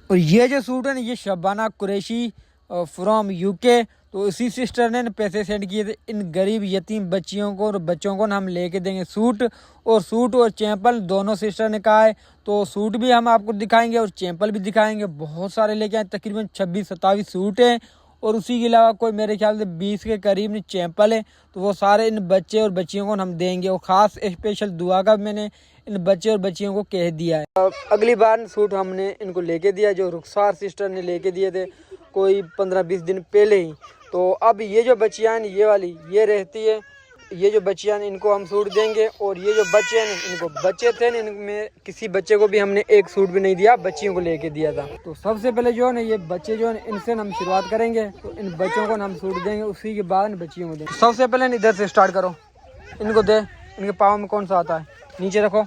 और ये जो सूट है ना, ये शबाना कुरैशी फ्रॉम यूके, तो इसी सिस्टर ने पैसे सेंड किए थे। इन गरीब यतीम बच्चियों को और बच्चों को हम लेके देंगे सूट और चैंपल दोनों सिस्टर ने कहा है। तो सूट भी हम आपको दिखाएंगे और चैंपल भी दिखाएंगे। बहुत सारे लेके आए, तकरीबन 26-27 सूट हैं और उसी के अलावा कोई मेरे ख्याल से 20 के करीब चैंपल है। तो वो सारे इन बच्चे और बच्चियों को हम देंगे और ख़ास स्पेशल दुआ का मैंने इन बच्चे और बच्चियों को कह दिया है। अगली बार सूट हमने इनको लेके दिया, जो रुखसार सिस्टर ने लेके दिए थे कोई 15-20 दिन पहले ही। तो अब ये जो बच्चियाँ हैं ये वाली ये रहती है, ये जो बच्चियाँ हैं इनको हम सूट देंगे। और ये जो बच्चे हैं इनको बच्चे थे ना, इनमें किसी बच्चे को भी हमने एक सूट भी नहीं दिया, बच्चियों को लेके दिया था। तो सबसे पहले जो है ना ये बच्चे जो है इनसे हम शुरुआत करेंगे। तो इन बच्चों को हम सूट देंगे, उसी के बाद बच्चियों को देंगे। सबसे पहले इधर से स्टार्ट करो, इनको दे। इनके पाँव में कौन सा आता है, नीचे रखो,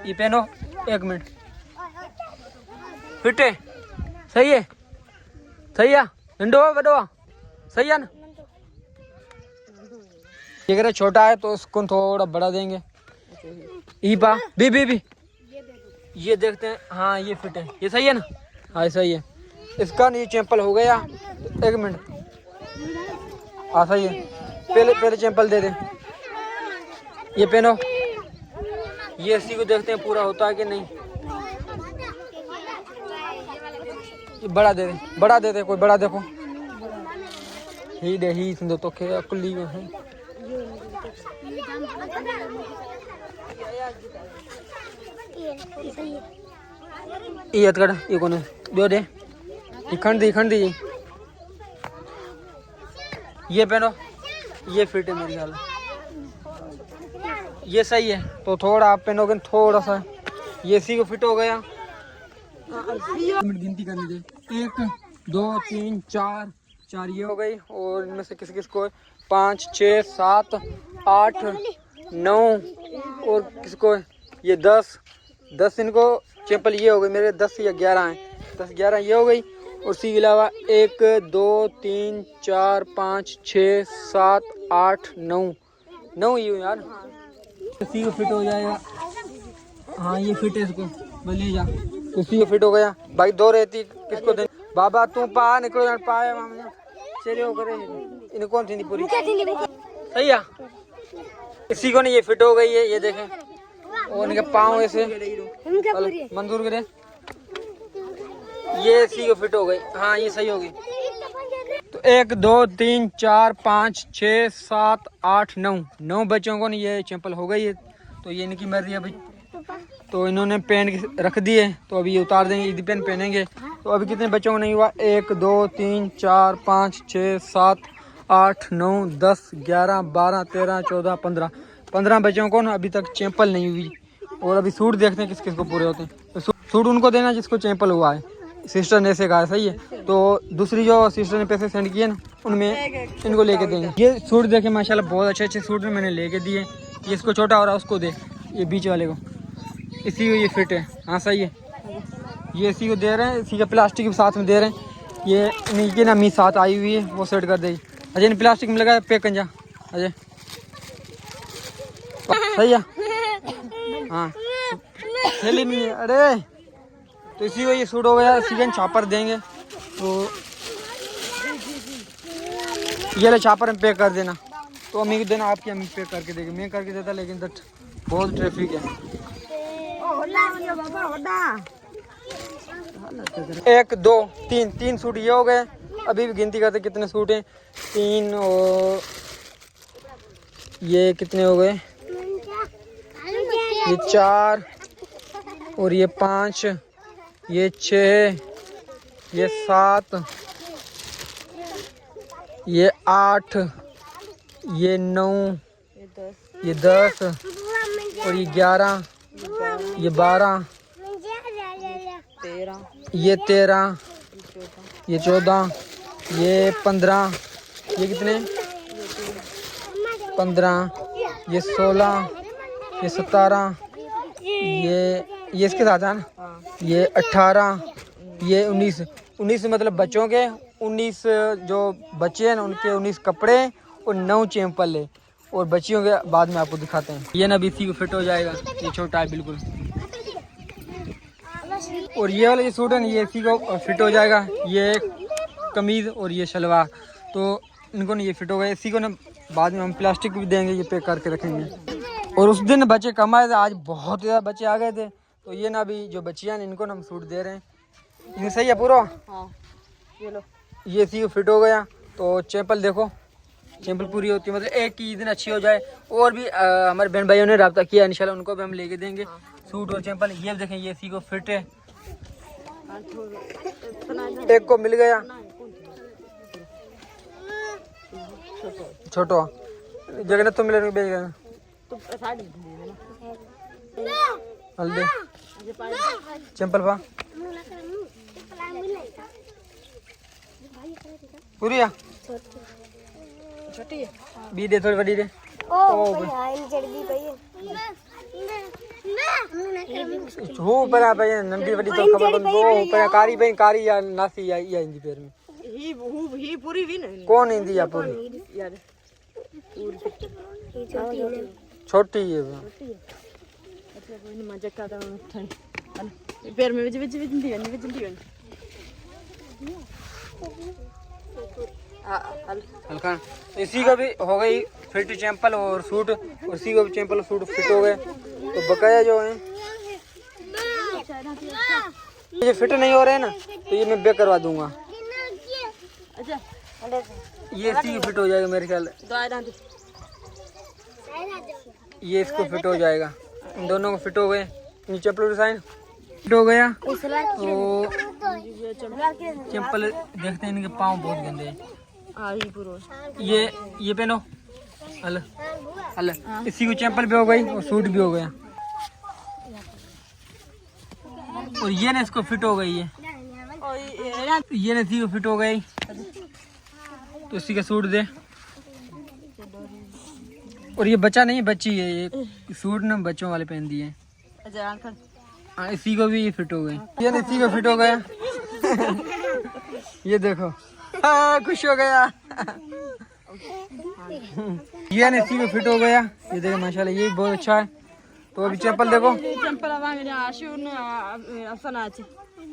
ये पहनो। 1 मिनट, फिट है, सही है, सही है, हिंडो बडवा सही है ना। ये अगर छोटा है तो उसको थोड़ा बड़ा देंगे। ई पा भी ये देखते हैं, हाँ ये फिट है, ये सही है ना, हाँ सही है। इसका नहीं चैंपल हो गया, 1 मिनट, हाँ सही है। पहले चैंपल दे दे, ये पहनो। ये इसी को देखते हैं पूरा होता है कि नहीं। ये बड़ा दे दे कोई बड़ा देखो, ही दे ही सुन दो तो के कुल्ली में है। ये अतकड़ ये कौन है, दो दे, खंड दी ये पहनो। ये फिट है मेरे ख्याल, ये सही है। तो थोड़ा आप पहनोगे थोड़ा सा, ये इसी को फिट हो गया। गिनती करने दे, 1 2 3 4 ये हो गई। और इनमें से किस को 5 6 7 8 9 और किसको ये 10 इनको चैंपल ये हो गई। मेरे 10 या 11 हैं, 10-11 ये हो गई। और उसी के अलावा 1 2 3 4 5 6 7 8 9 ये यार, इसी को फिट हो जाएगा। हाँ ये फिट है, इसको ले जा, उसी को फिट हो गया। भाई 2 रहती किसको दे, बाबा तू पा निकलो यार, पाए चले हो करे इन्हें कौन थी पूरी सही है। इसी को नहीं ये फिट हो गई है, ये देखें। और इनके पाँव ऐसे मंजूर करे, ये इसी को फिट हो गई। हाँ ये सही होगी। तो 1 2 3 4 5 6 7 8 9 बच्चों को नहीं ये चैंपल हो गई है। तो ये इनकी मर्जी है भाई। तो इन्होंने पहन के रख दिए, तो अभी ये उतार देंगे, ईदी पेन पहनेंगे। तो अभी कितने बच्चों को नहीं हुआ, 1 2 3 4 5 6 7 8 9 10 11 12 13 14 15 बच्चों को ना अभी तक चैंपल नहीं हुई। और अभी सूट देखते हैं किस किस को पूरे होते हैं। तो सूट उनको देना जिसको चैंपल हुआ है, सिस्टर ने ऐसे कहा, सही है। तो दूसरी जो सिस्टर ने पैसे सेंड किए ना, उनमें इनको लेके देंगे। ये सूट देखे माशाल्लाह बहुत अच्छे सूट मैंने लेके दिए। ये इसको छोटा हो रहा है उसको दे, ये बीच वाले को, इसी को ये फिट है। हाँ सही है, ये इसी को दे रहे हैं, इसी का प्लास्टिक के साथ में दे रहे हैं। ये नीचे ना मी साथ आई हुई है, वो सेट कर देगी। अजय ने प्लास्टिक में लगा पैक कर जा अजय, सही है। हाँ थैली में, अरे तो इसी को ये सूट हो गया। इसी का छापर देंगे, तो ये ले छापर में पैक कर देना। तो अम्मी को देना, आपकी अम्मी पैक करके देगी, मैं करके देता, लेकिन तो बहुत ट्रैफिक है। 1 2 3 सूट ये हो गए। अभी भी गिनती करते कितने सूट हैं, 3 और ये कितने हो गए, ये 4 और ये 5, ये 6, ये 7, ये 8, ये 9, ये 10 और ये 11, ये 12, ये 13, ये 14, ये 15, ये कितने 15, ये 16, ये 17, ये इसके साथ है ना, ये 18, ये 19 मतलब बच्चों के 19 जो बच्चे हैं ना उनके 19 कपड़े और 9 चैंपल है। और बच्चियों के बाद में आपको दिखाते हैं। ये ना बीसी को फिट हो जाएगा, ये छोटा है बिल्कुल। और ये वाला जो सूट है ना ये इसी को फिट हो जाएगा। ये कमीज और ये शलवार, तो इनको ना ये फिट हो गया। इसी को ना बाद में हम प्लास्टिक भी देंगे, ये पैक करके रखेंगे। और उस दिन बच्चे कम आए थे, आज बहुत ज़्यादा बच्चे आ गए थे, तो ये ना अभी जो बच्चियाँ हैं इनको ना हम सूट दे रहे हैं। ये सही है पूरा। हाँ ये लो, ये इसी को फिट हो गया। तो चैपल देखो, चैपल पूरी होती है, मतलब एक ही दिन अच्छी हो जाए। और भी हमारे बहन भाइयों ने रब्ता किया, इंशाल्लाह उनको भी हम लेके देंगे सूट और चैपल। ये देखें ये इसी को फिट है, एक को मिल गया छोटो जगह तो मिले बेच गए हल्दी चैपल पा पूरी आ छोटी है बी दे थोड़ी बड़ी दे हो पर आप नंदी बड़ी तो खबर वो पर कारी बहन कारी या नासी या इंदी पैर में ही पूरी भी नहीं कौन इंदी या पूरी यार छोटी है अच्छा कोई नहीं मजाक करता हूं पैर में विच विच इंदी हल्का। इसी का भी हो गई फिट चैंपल और सूट, और इसी को भी चैंपल और सूट फिट हो गए। तो बकाया जो है ये फिट नहीं हो रहे हैं ना, तो ये मैं बेक करवा दूंगा। अच्छा ये इसी को फिट हो जाएगा मेरे ख्याल। ये इसको फिट हो जाएगा, इन दोनों को फिट हो गए। नीचे चप्पल डिजाइन फिट हो गया। तो चप्पल देखते हैं इनके पाँव बहुत गंदे हैं। ये पहनो हल हल। इसी को चप्पल भी हो गई और सूट भी हो गया। और ये ना इसको फिट हो गई है, ये ना इसी को फिट हो गई। तो इसी का सूट दे। और ये बच्चा नहीं बच्ची है, ये सूट ना बच्चों वाले पहन दिए। हाँ इसी को भी ये फिट हो गई। ये ना इसी को फिट हो गया। ये देखो खुश हो गया। ये ना इसी को फिट हो गया। ये देखो माशाल्लाह ये भी बहुत अच्छा है। तो अभी चप्पल देखो,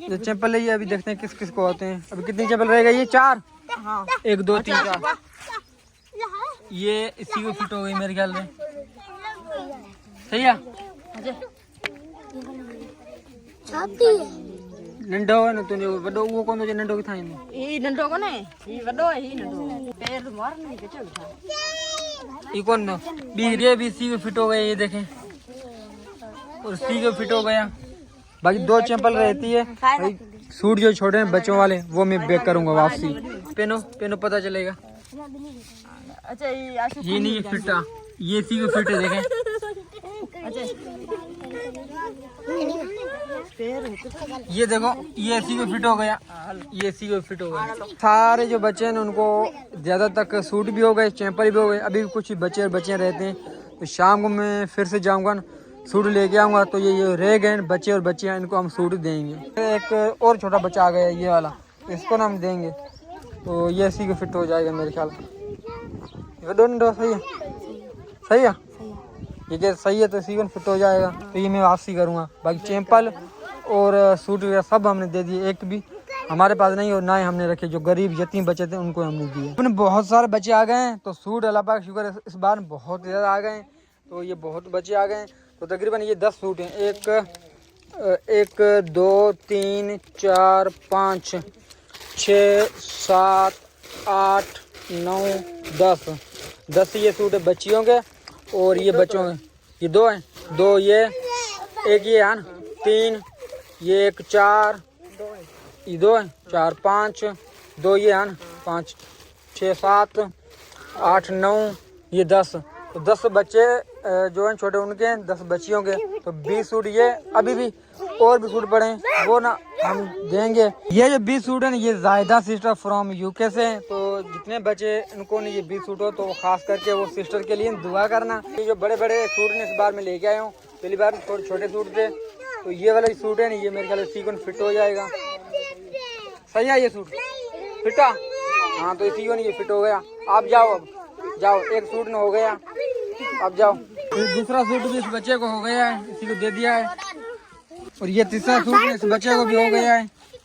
ये चप्पल है ये अभी देखते हैं किस किस को होते हैं। अभी कितनी चप्पल रहेगा? ये 4 1 2 3 4। ये इसी को फिट हो गई मेरे ख्याल में। सही है नंढो है ना तुझे वडो वो कौन जो नंढो की था ई नंढो को नहीं ई वडो है ई नंढो पैर मार नहीं के चल था ये कौन ना बी रे भी इसी को फिट हो गया। ये देखें और इसी को फिट हो गया। बाकी 2 चप्पल रहती है। भाई सूट जो छोटे हैं बच्चों वाले वो मैं बेक करूंगा वापसी। पहनो पहनो पता चलेगा। अच्छा ये नहीं फिट है, ये इसी को फिट है देखें। ये देखो ये इसी को फिट हो गया, ये इसी को फिट हो गया। सारे जो बच्चे हैं उनको ज्यादा तक सूट भी हो गए, चैंपल भी हो गए। अभी कुछ बच्चे और बच्चियाँ रहते हैं, तो शाम को मैं फिर से जाऊंगा सूट लेके आऊंगा। तो ये रह गए बच्चे और बच्चियाँ, इनको हम सूट देंगे। एक और छोटा बच्चा आ गया ये वाला, इसको ना हम देंगे। तो ये इसी को फिट हो जाएगा मेरे ख्याल। दोनों सही है, सही है ये क्या सही है। तो इसी को फिट हो जाएगा। तो ये मैं वापसी करूँगा। बाकी चैंपल और सूट वगैरह सब हमने दे दिए, एक भी हमारे पास नहीं और ना ही हमने रखे। जो गरीब यतीम बच्चे थे उनको हमने दिए। अपने बहुत सारे बच्चे आ गए हैं, तो सूट अल्लाह पाक शुक्र है इस बार बहुत ज़्यादा आ गए हैं। तो ये बहुत बच्चे आ गए हैं। तो तकरीबन ये 10 सूट हैं। 1 2 3 4 5 6 7 8 9 10 ये सूट है बच्चियों के और ये बच्चों के। ये 2 हैं, 2 ये एक ये है ना 3 ये 1 4 ये 2 हैं 4 5 2 ये है ना 5 6 7 8 9 ये 10। तो 10 बच्चे जो हैं छोटे उनके हैं, 10 बच्चियों के। तो 20 सूट ये अभी भी और भी सूट पड़े हैं वो ना हम देंगे। ये जो 20 सूट है ना ये जायदा सिस्टर फ्रॉम यूके से हैं। तो जितने बच्चे इनको ने ये 20 सूट हो तो खास करके वो सिस्टर के लिए दुआ करना। ये जो बड़े बड़े सूट ने इस बार में लेके आया हूँ, पहली बार थोड़े छोटे सूट थे। तो ये वाला सूट है ना ये मेरे ख्याल सीक्वेंस फिट हो जाएगा। सही है ये सूट फिटा। हाँ तो इसी को नहीं ये फिट हो गया। आप जाओ, अब जाओ, एक सूट न हो गया, अब जाओ। दूसरा सूट भी इस बच्चे को हो गया है, इसी को दे दिया है। और ये तीसरा सूट इस बच्चे को भी हो गया है।